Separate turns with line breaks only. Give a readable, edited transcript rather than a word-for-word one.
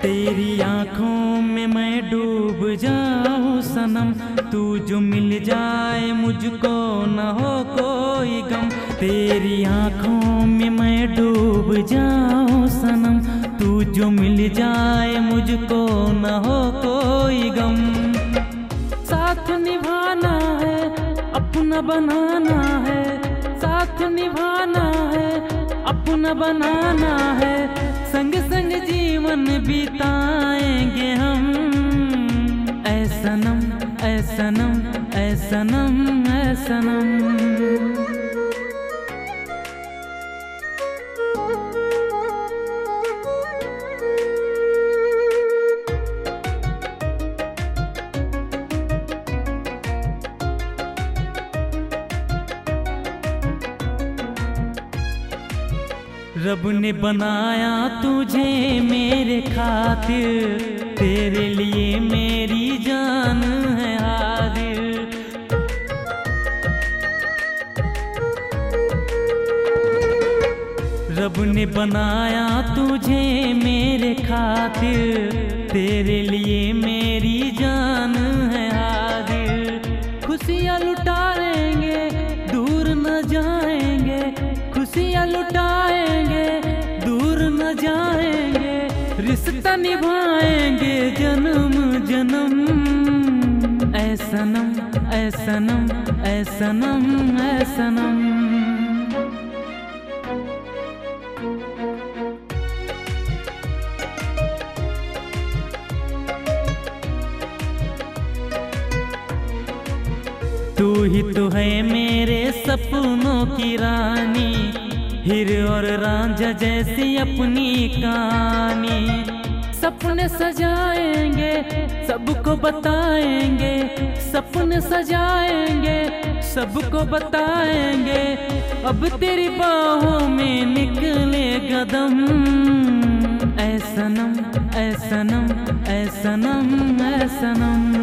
तेरी आंखों में मैं डूब जाऊं सनम, तू जो मिल जाए मुझको न हो कोई गम। तेरी आंखों में मैं डूब जाऊं सनम, तू जो मिल जाए मुझको न हो कोई गम। साथ निभाना है, अपना बनाना है, साथ निभाना है, अपना बनाना है, संग संग जीवन बिताएंगे हम। ऐ सनम ऐ सनम ऐ सनम ऐ सनम। रब ने बनाया तुझे मेरे खातिर, तेरे लिए मेरी जान है हाजिर। रब ने बनाया तुझे मेरे खातिर, तेरे लिए मेरी जान है हाजिर। खुशियाँ लुटा लेंगे, दूर न जाएंगे, खुशियाँ लुटाएंगे, दूर न जाएंगे, रिश्ता निभाएंगे जन्म जन्म। ऐ सनम ऐ सनम ऐ सनम ऐ सनम। तू ही तो है मेरे सपनों की रानी, हीर और रांझा जैसी अपनी कहानी। सपने सजाएंगे, सबको बताएंगे, सपने सजाएंगे, सबको बताएंगे। अब तेरी बाहों में निकले कदम। ऐ सनम ऐ सनम ऐ सनम ऐ सनम।